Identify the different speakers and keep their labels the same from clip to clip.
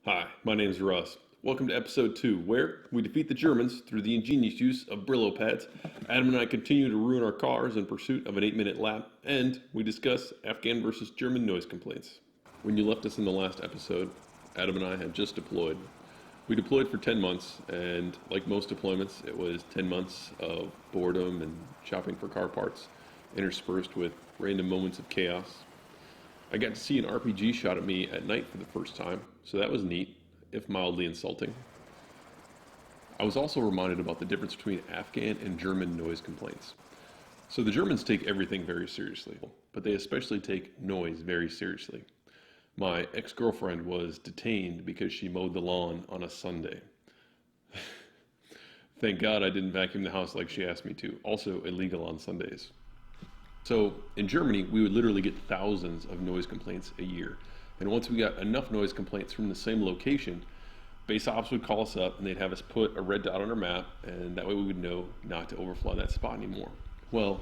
Speaker 1: Hi, my name is Russ. Welcome to episode 2, where we defeat the Germans through the ingenious use of Brillo pads. Adam and I continue to ruin our cars in pursuit of an 8-minute lap, and we discuss Afghan versus German noise complaints. When you left us in the last episode, Adam and I had just deployed. We deployed for 10 months, and like most deployments, it was 10 months of boredom and shopping for car parts, interspersed with random moments of chaos. I got to see an RPG shot at me at night for the first time, so that was neat, if mildly insulting. I was also reminded about the difference between Afghan and German noise complaints. So the Germans take everything very seriously, but they especially take noise very seriously. My ex-girlfriend was detained because she mowed the lawn on a Sunday. Thank God I didn't vacuum the house like she asked me to, also illegal on Sundays. So in Germany, we would literally get thousands of noise complaints a year. And once we got enough noise complaints from the same location, base ops would call us up and they'd have us put a red dot on our map, and that way we would know not to overfly that spot anymore. Well,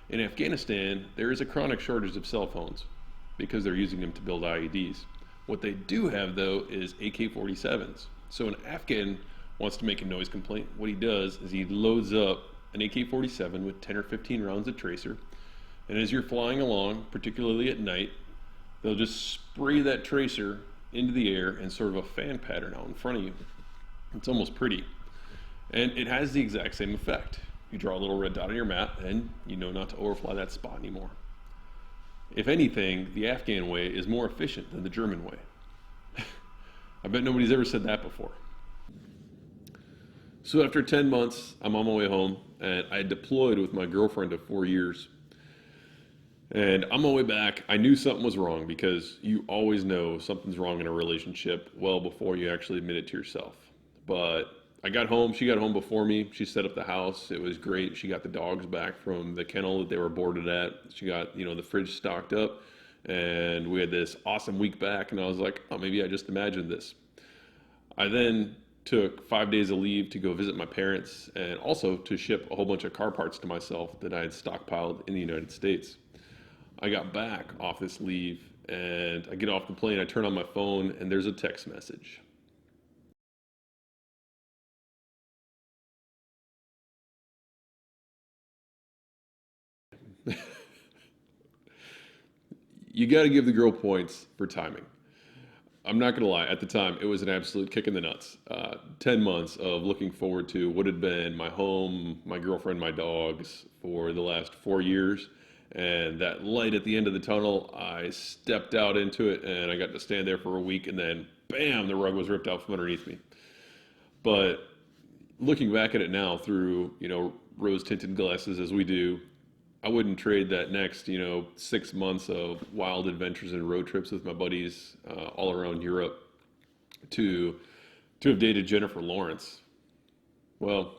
Speaker 1: in Afghanistan, there is a chronic shortage of cell phones because they're using them to build IEDs. What they do have, though, is AK-47s. So an Afghan wants to make a noise complaint. What he does is he loads up an AK-47 with 10 or 15 rounds of tracer, and as you're flying along, particularly at night, they'll just spray that tracer into the air in sort of a fan pattern out in front of you. It's almost pretty. And it has the exact same effect. You draw a little red dot on your map, and you know not to overfly that spot anymore. If anything, the Afghan way is more efficient than the German way. I bet nobody's ever said that before. So after 10 months, I'm on my way home, and I deployed with my girlfriend of 4 years. And on my way back, I knew something was wrong because you always know something's wrong in a relationship well before you actually admit it to yourself. But I got home, she got home before me, she set up the house, it was great. She got the dogs back from the kennel that they were boarded at. She got, the fridge stocked up, and we had this awesome week back, and I was like, oh, maybe I just imagined this. I then took 5 days of leave to go visit my parents and also to ship a whole bunch of car parts to myself that I had stockpiled in the United States. I got back off this leave, and I get off the plane, I turn on my phone, and there's a text message. You got to give the girl points for timing. I'm not going to lie, at the time, it was an absolute kick in the nuts. 10 months of looking forward to what had been my home, my girlfriend, my dogs for the last 4 years. And that light at the end of the tunnel, I stepped out into it, and I got to stand there for a week, and then bam, the rug was ripped out from underneath me. But looking back at it now through, rose tinted glasses as we do, I wouldn't trade that next, 6 months of wild adventures and road trips with my buddies all around Europe to have dated Jennifer Lawrence. Well,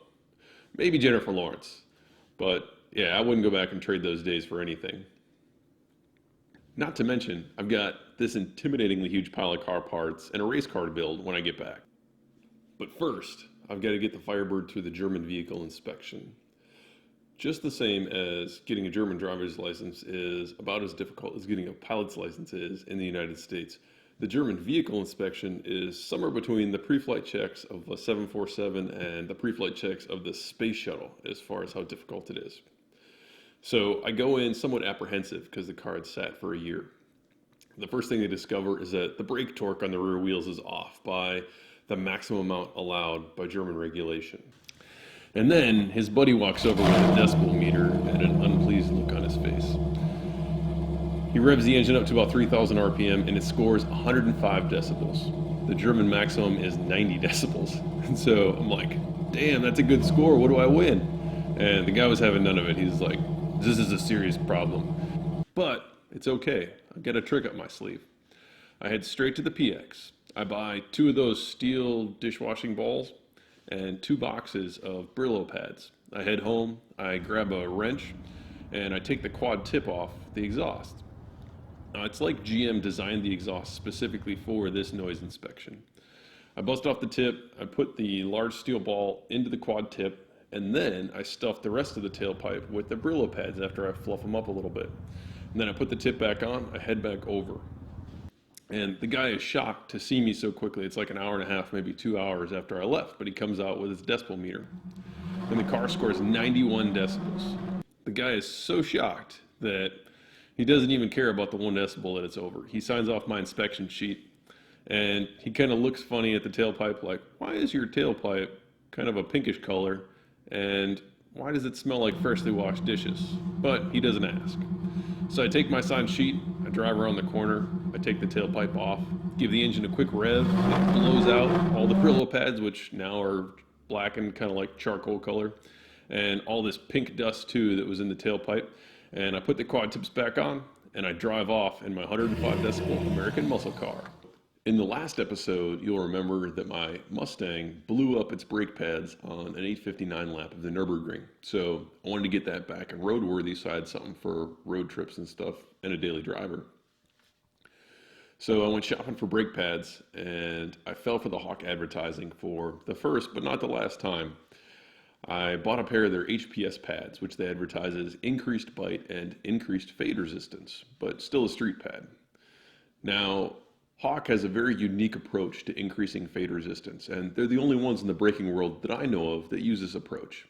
Speaker 1: maybe Jennifer Lawrence, but yeah, I wouldn't go back and trade those days for anything. Not to mention, I've got this intimidatingly huge pile of car parts and a race car to build when I get back. But first, I've got to get the Firebird through the German vehicle inspection. Just the same as getting a German driver's license is about as difficult as getting a pilot's license is in the United States. The German vehicle inspection is somewhere between the pre-flight checks of a 747 and the pre-flight checks of the space shuttle as far as how difficult it is. So I go in somewhat apprehensive because the car had sat for a year. The first thing they discover is that the brake torque on the rear wheels is off by the maximum amount allowed by German regulation. And then his buddy walks over with a decibel meter and an unpleased look on his face. He revs the engine up to about 3,000 RPM and it scores 105 decibels. The German maximum is 90 decibels. And so I'm like, damn, that's a good score. What do I win? And the guy was having none of it. He's like, this is a serious problem. But it's okay. I've got a trick up my sleeve. I head straight to the PX. I buy 2 of those steel dishwashing balls and 2 boxes of Brillo pads. I head home, I grab a wrench, and I take the quad tip off the exhaust. Now, it's like GM designed the exhaust specifically for this noise inspection. I bust off the tip, I put the large steel ball into the quad tip, and then I stuff the rest of the tailpipe with the Brillo pads after I fluff them up a little bit. And then I put the tip back on, I head back over. And the guy is shocked to see me so quickly. It's like an hour and a half, maybe 2 hours after I left, but he comes out with his decibel meter. And the car scores 91 decibels. The guy is so shocked that he doesn't even care about the 1 decibel that it's over. He signs off my inspection sheet, and he kind of looks funny at the tailpipe, like, why is your tailpipe kind of a pinkish color, and why does it smell like freshly washed dishes? But he doesn't ask. So I take my signed sheet, I drive around the corner, I take the tailpipe off, give the engine a quick rev, it blows out all the Brillo pads, which now are black and kind of like charcoal color, and all this pink dust too that was in the tailpipe. And I put the quad tips back on, and I drive off in my 105 decibel American muscle car. In the last episode, you'll remember that my Mustang blew up its brake pads on an 859 lap of the Nurburgring. So I wanted to get that back and roadworthy, so I had something for road trips and stuff and a daily driver. So I went shopping for brake pads, and I fell for the Hawk advertising for the first but not the last time. I bought a pair of their HPS pads, which they advertise as increased bite and increased fade resistance, but still a street pad. Now, Hawk has a very unique approach to increasing fade resistance, and they're the only ones in the braking world that I know of that use this approach.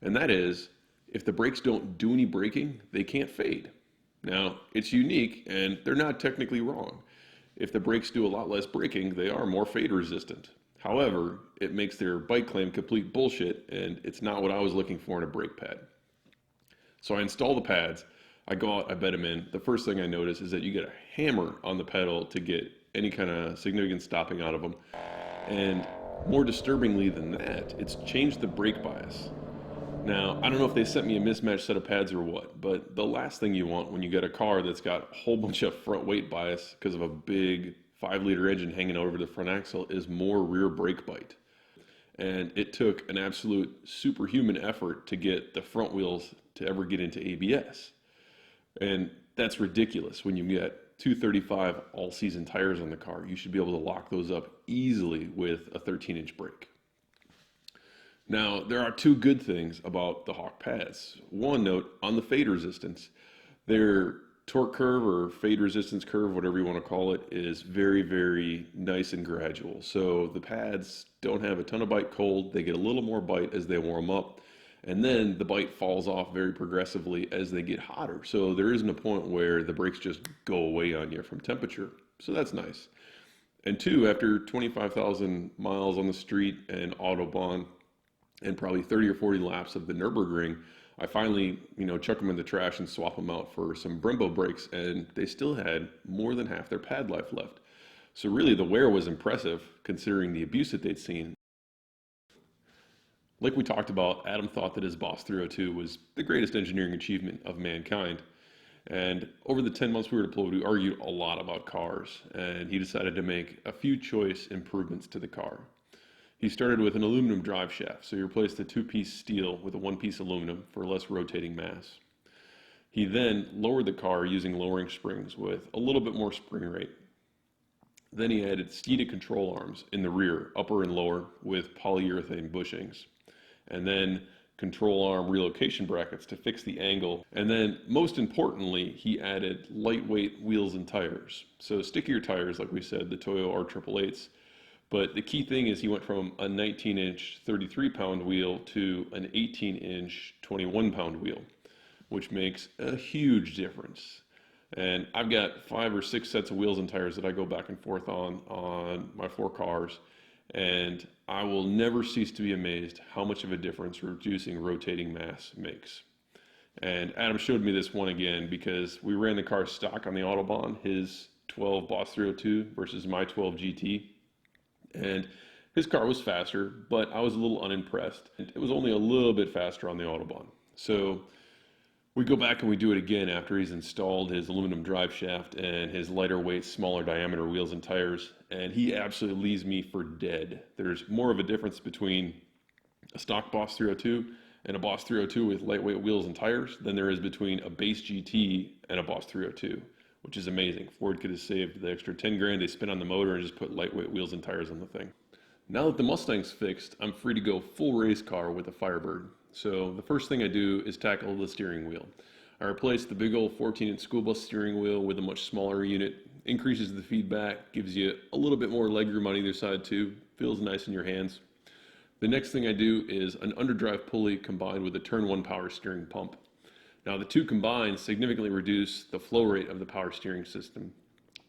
Speaker 1: And that is, if the brakes don't do any braking, they can't fade. Now, it's unique, and they're not technically wrong. If the brakes do a lot less braking, they are more fade resistant. However, it makes their bite claim complete bullshit, and it's not what I was looking for in a brake pad. So I install the pads, I go out, I bed them in. The first thing I notice is that you get a hammer on the pedal to get any kind of significant stopping out of them. And more disturbingly than that, it's changed the brake bias. Now, I don't know if they sent me a mismatched set of pads or what, but the last thing you want when you get a car that's got a whole bunch of front weight bias because of a big 5-liter engine hanging over the front axle is more rear brake bite. And it took an absolute superhuman effort to get the front wheels to ever get into ABS. And that's ridiculous. When you get 235 all-season tires on the car, you should be able to lock those up easily with a 13-inch brake. Now, there are two good things about the Hawk pads. One note, on the fade resistance, their torque curve or fade resistance curve, whatever you want to call it, is very, very nice and gradual. So the pads don't have a ton of bite cold. They get a little more bite as they warm up. And then the bite falls off very progressively as they get hotter. So there isn't a point where the brakes just go away on you from temperature. So that's nice. And two, after 25,000 miles on the street and Autobahn and probably 30 or 40 laps of the Nurburgring, I finally, chuck them in the trash and swap them out for some Brembo brakes, and they still had more than half their pad life left. So really the wear was impressive considering the abuse that they'd seen. Like we talked about, Adam thought that his Boss 302 was the greatest engineering achievement of mankind. And over the 10 months we were deployed, we argued a lot about cars, and he decided to make a few choice improvements to the car. He started with an aluminum drive shaft, so he replaced the 2-piece steel with a 1-piece aluminum for less rotating mass. He then lowered the car using lowering springs with a little bit more spring rate. Then he added seated control arms in the rear, upper and lower, with polyurethane bushings. And then control arm relocation brackets to fix the angle. And then most importantly, he added lightweight wheels and tires. So stickier tires, like we said, the Toyo R888s. But the key thing is he went from a 19-inch 33-pound wheel to an 18-inch 21-pound wheel, which makes a huge difference. And I've got 5 or 6 sets of wheels and tires that I go back and forth on my 4 cars. And I will never cease to be amazed how much of a difference reducing rotating mass makes. And Adam showed me this one again because we ran the car stock on the Autobahn, his 12 Boss 302 versus my 12 GT. And his car was faster, but I was a little unimpressed. It was only a little bit faster on the Autobahn. So we go back and we do it again after he's installed his aluminum drive shaft and his lighter weight, smaller diameter wheels and tires, and he absolutely leaves me for dead. There's more of a difference between a stock Boss 302 and a Boss 302 with lightweight wheels and tires than there is between a base GT and a Boss 302, which is amazing. Ford could have saved the extra 10 grand they spent on the motor and just put lightweight wheels and tires on the thing. Now that the Mustang's fixed, I'm free to go full race car with a Firebird. So the first thing I do is tackle the steering wheel. I replaced the big old 14-inch school bus steering wheel with a much smaller unit. increases the feedback, gives you a little bit more legroom on either side too, feels nice in your hands. The next thing I do is an underdrive pulley combined with a turn 1 power steering pump. Now the two combined significantly reduce the flow rate of the power steering system.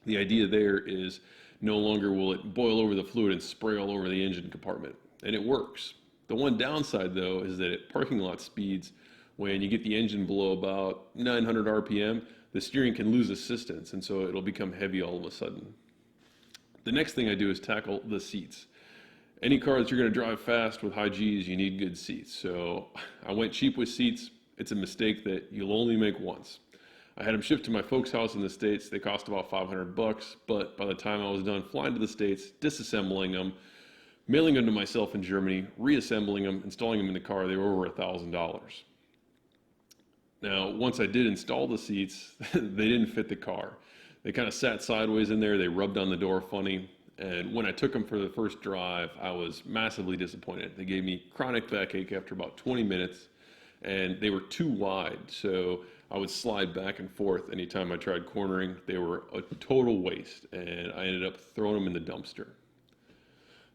Speaker 1: The idea there is no longer will it boil over the fluid and spray all over the engine compartment, and it works. The one downside though is that at parking lot speeds, when you get the engine below about 900 RPM, the steering can lose assistance, and so it'll become heavy all of a sudden. The next thing I do is tackle the seats. Any car that you're going to drive fast with high G's, you need good seats. So I went cheap with seats. It's a mistake that you'll only make once. I had them shipped to my folks' house in the States. They cost about $500, but by the time I was done flying to the States, disassembling them, mailing them to myself in Germany, reassembling them, installing them in the car, they were over $1,000. Now, once I did install the seats, they didn't fit the car. They kind of sat sideways in there. They rubbed on the door funny. And when I took them for the first drive, I was massively disappointed. They gave me chronic backache after about 20 minutes, and they were too wide. So I would slide back and forth anytime I tried cornering. They were a total waste, and I ended up throwing them in the dumpster.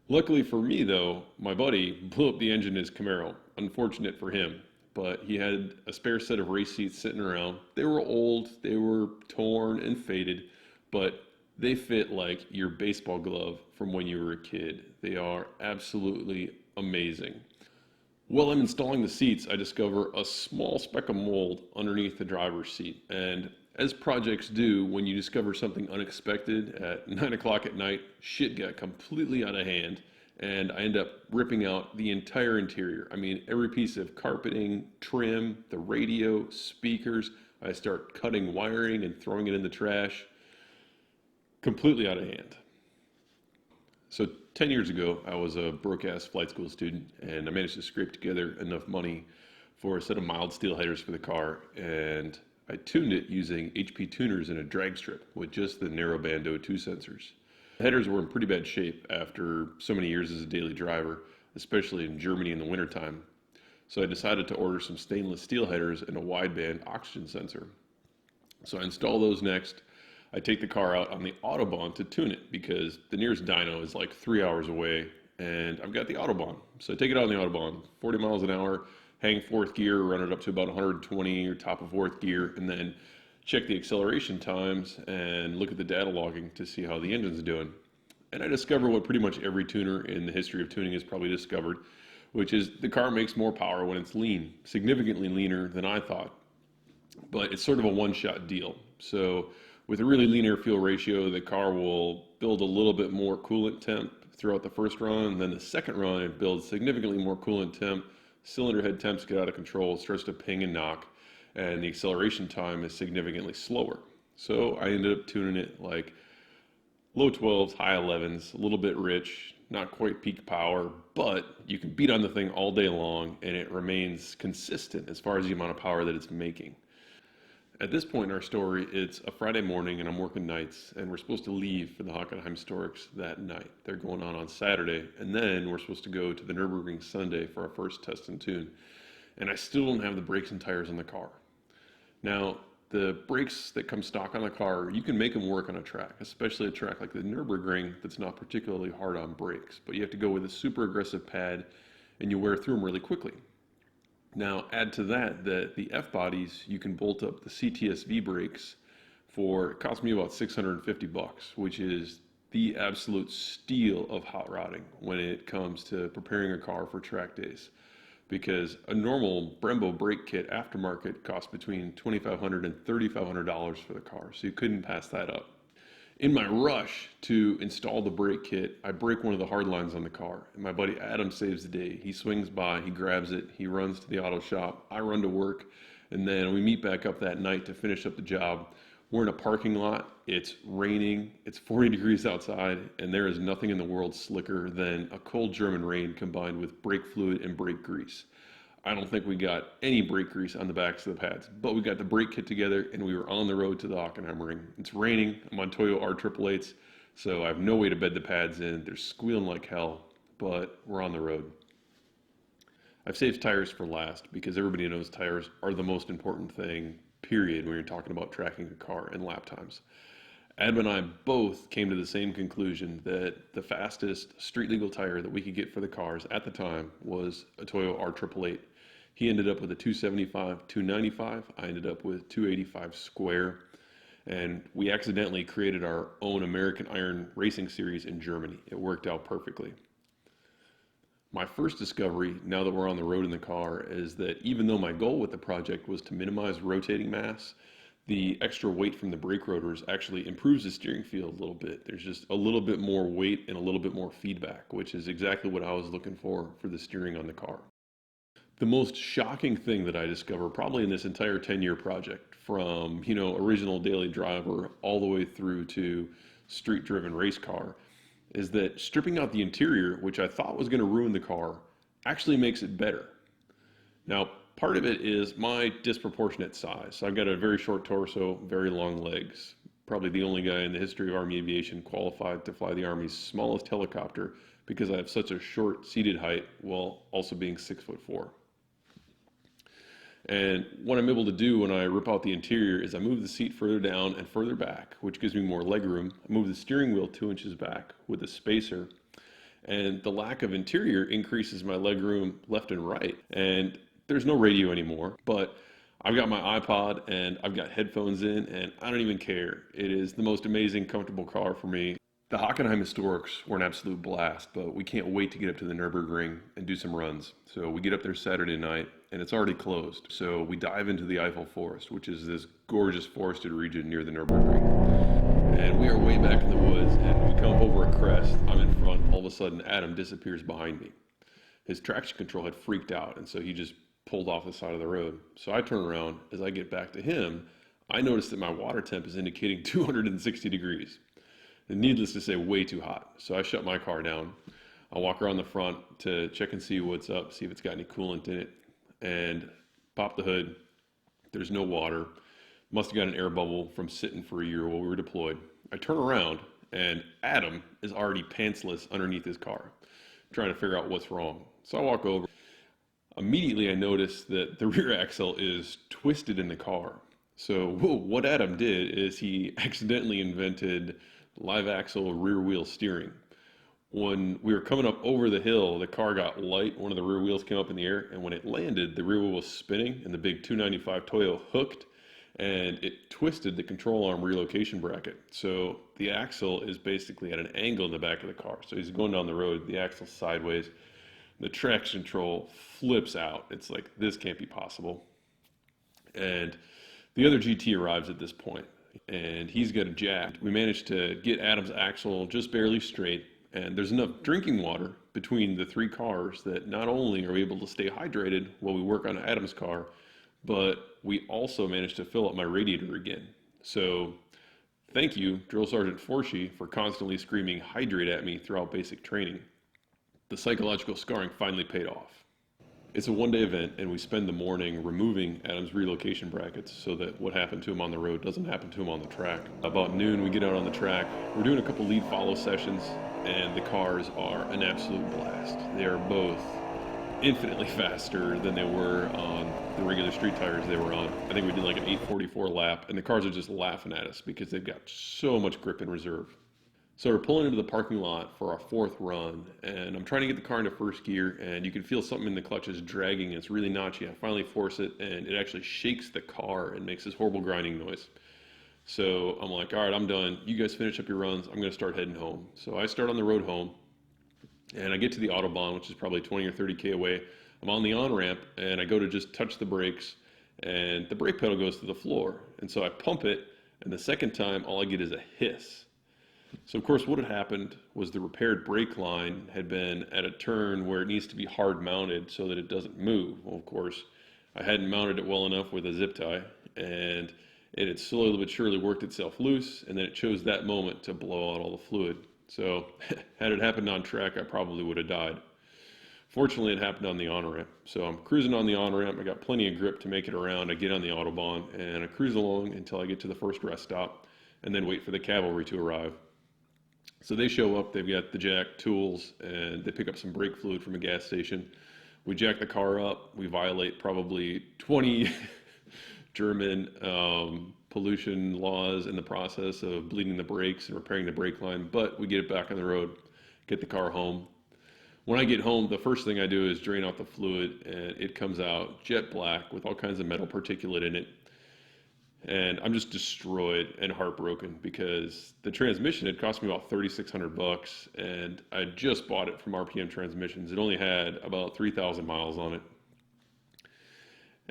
Speaker 1: Luckily for me, though, my buddy blew up the engine in his Camaro. Unfortunate for him, but he had a spare set of race seats sitting around. They were old, they were torn and faded, but they fit like your baseball glove from when you were a kid. They are absolutely amazing. While I'm installing the seats, I discover a small speck of mold underneath the driver's seat. And as projects do, when you discover something unexpected at 9 o'clock at night, shit got completely out of hand. And I end up ripping out the entire interior. I mean, every piece of carpeting, trim, the radio, speakers. I start cutting wiring and throwing it in the trash. Completely out of hand. So 10 years ago, I was a broke-ass flight school student, and I managed to scrape together enough money for a set of mild steel headers for the car, and I tuned it using HP tuners in a drag strip with just the narrowband O2 sensors. The headers were in pretty bad shape after so many years as a daily driver, especially in Germany in the wintertime. So I decided to order some stainless steel headers and a wideband oxygen sensor. So I install those next. I take the car out on the Autobahn to tune it because the nearest dyno is like 3 hours away, and I've got the Autobahn. So I take it out on the Autobahn, 40 miles an hour, hang fourth gear, run it up to about 120 or top of fourth gear, and then check the acceleration times and look at the data logging to see how the engine's doing. And I discover what pretty much every tuner in the history of tuning has probably discovered, which is the car makes more power when it's lean, significantly leaner than I thought. But it's sort of a one-shot deal. So with a really lean air-fuel ratio, the car will build a little bit more coolant temp throughout the first run, and then the second run it builds significantly more coolant temp. Cylinder head temps get out of control, it starts to ping and knock, and the acceleration time is significantly slower. So I ended up tuning it like low 12s, high 11s, a little bit rich, not quite peak power, but you can beat on the thing all day long, and it remains consistent as far as the amount of power that it's making. At this point in our story, it's a Friday morning and I'm working nights, and we're supposed to leave for the Hockenheim Storks that night. They're going on Saturday, and then we're supposed to go to the Nurburgring Sunday for our first test and tune. And I still don't have the brakes and tires on the car. Now, the brakes that come stock on the car, you can make them work on a track, especially a track like the Nurburgring that's not particularly hard on brakes, but you have to go with a super aggressive pad and you wear through them really quickly. Now, add to that the F-bodies, you can bolt up the CTSV brakes for, it cost me about $650, which is the absolute steal of hot rodding when it comes to preparing a car for track days. Because a normal Brembo brake kit aftermarket costs between $2,500 and $3,500 for the car, so you couldn't pass that up. In my rush to install the brake kit, I break one of the hard lines on the car, and my buddy Adam saves the day. He swings by, he grabs it, he runs to the auto shop, I run to work, and then we meet back up that night to finish up the job. We're in a parking lot, it's raining, it's 40 degrees outside, and there is nothing in the world slicker than a cold German rain combined with brake fluid and brake grease. I don't think we got any brake grease on the backs of the pads, but we got the brake kit together and we were on the road to the Hockenheimring. It's raining, I'm on Toyo R888s, so I have no way to bed the pads in. They're squealing like hell, but we're on the road. I've saved tires for last because everybody knows tires are the most important thing, period, when you're talking about tracking a car and lap times. Adam and I both came to the same conclusion that the fastest street legal tire that we could get for the cars at the time was a Toyo R888. He ended up with a 275, 295. I ended up with 285 square. And we accidentally created our own American Iron Racing Series in Germany. It worked out perfectly. My first discovery, now that we're on the road in the car, is that even though my goal with the project was to minimize rotating mass, the extra weight from the brake rotors actually improves the steering feel a little bit. There's just a little bit more weight and a little bit more feedback, which is exactly what I was looking for the steering on the car. The most shocking thing that I discovered probably in this entire 10-year project, from, original daily driver all the way through to street driven race car, is that stripping out the interior, which I thought was going to ruin the car, actually makes it better. Now, part of it is my disproportionate size. So I've got a very short torso, very long legs. Probably the only guy in the history of Army aviation qualified to fly the Army's smallest helicopter because I have such a short seated height while also being 6'4". And what I'm able to do when I rip out the interior is I move the seat further down and further back, which gives me more leg room. I move the steering wheel 2 inches back with a spacer. And the lack of interior increases my leg room left and right. And there's no radio anymore, but I've got my iPod and I've got headphones in, and I don't even care. It is the most amazing, comfortable car for me. The Hockenheim Historics were an absolute blast, but we can't wait to get up to the Nurburgring and do some runs. So we get up there Saturday night, and it's already closed. So we dive into the Eiffel Forest, which is this gorgeous forested region near the Nurburgring. And we are way back in the woods, and we come up over a crest. I'm in front. All of a sudden, Adam disappears behind me. His traction control had freaked out, and so he just pulled off the side of the road. So I turn around. As I get back to him, I notice that my water temp is indicating 260 degrees. And needless to say, way too hot. So I shut my car down. I walk around the front to check and see what's up, see if it's got any coolant in it, and pop the hood. There's no water. Must have got an air bubble from sitting for a year while we were deployed. I turn around, and Adam is already pantsless underneath his car, trying to figure out what's wrong. So I walk over. Immediately, I notice that the rear axle is twisted in the car. So what Adam did is he accidentally invented live axle rear wheel steering. When we were coming up over the hill, the car got light. One of the rear wheels came up in the air, and when it landed, the rear wheel was spinning, and the big 295 Toyo hooked, and it twisted the control arm relocation bracket. So the axle is basically at an angle in the back of the car. So he's going down the road, the axle's sideways. The traction control flips out. It's like, this can't be possible. And the other GT arrives at this point, and he's got a jack. We managed to get Adam's axle just barely straight, and there's enough drinking water between the three cars that not only are we able to stay hydrated while we work on Adam's car, but we also managed to fill up my radiator again. So thank you, Drill Sergeant Forshee, for constantly screaming hydrate at me throughout basic training. The psychological scarring finally paid off. It's a one-day event, and we spend the morning removing Adam's relocation brackets so that what happened to him on the road doesn't happen to him on the track. About noon, we get out on the track. We're doing a couple lead follow sessions, and the cars are an absolute blast. They are both infinitely faster than they were on the regular street tires they were on. I think we did like an 844 lap, and the cars are just laughing at us because they've got so much grip in reserve. So we're pulling into the parking lot for our fourth run, and I'm trying to get the car into first gear, and you can feel something in the clutch is dragging. It's really notchy. I finally force it, and it actually shakes the car and makes this horrible grinding noise. So I'm like, all right, I'm done. You guys finish up your runs. I'm going to start heading home. So I start on the road home, and I get to the Autobahn, which is probably 20 or 30K away. I'm on the on-ramp, and I go to just touch the brakes, and the brake pedal goes to the floor. And so I pump it, and the second time, all I get is a hiss. So of course what had happened was the repaired brake line had been at a turn where it needs to be hard mounted so that it doesn't move. Well, of course, I hadn't mounted it well enough with a zip tie, and it had slowly but surely worked itself loose, and then it chose that moment to blow out all the fluid. So had it happened on track, I probably would have died. Fortunately, it happened on the on-ramp. So I'm cruising on the on-ramp. I got plenty of grip to make it around. I get on the Autobahn, and I cruise along until I get to the first rest stop, and then wait for the cavalry to arrive. So they show up, they've got the jack, tools, and they pick up some brake fluid from a gas station. We jack the car up, we violate probably 20 German pollution laws in the process of bleeding the brakes and repairing the brake line, but we get it back on the road, get the car home. When I get home, the first thing I do is drain out the fluid, and it comes out jet black with all kinds of metal particulate in it. And I'm just destroyed and heartbroken because the transmission had cost me about $3,600, and I just bought it from RPM Transmissions. It only had about 3,000 miles on it.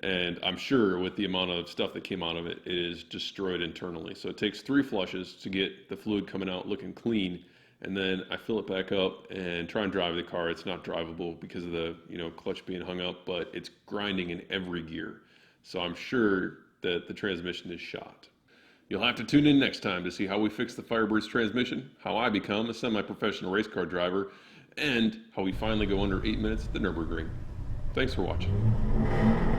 Speaker 1: And I'm sure with the amount of stuff that came out of it, it is destroyed internally. So it takes 3 flushes to get the fluid coming out looking clean. And then I fill it back up and try and drive the car. It's not drivable because of the clutch being hung up, but it's grinding in every gear. So I'm sure that the transmission is shot. You'll have to tune in next time to see how we fix the Firebird's transmission, how I become a semi-professional race car driver, and how we finally go under 8 minutes at the Nurburgring. Thanks for watching.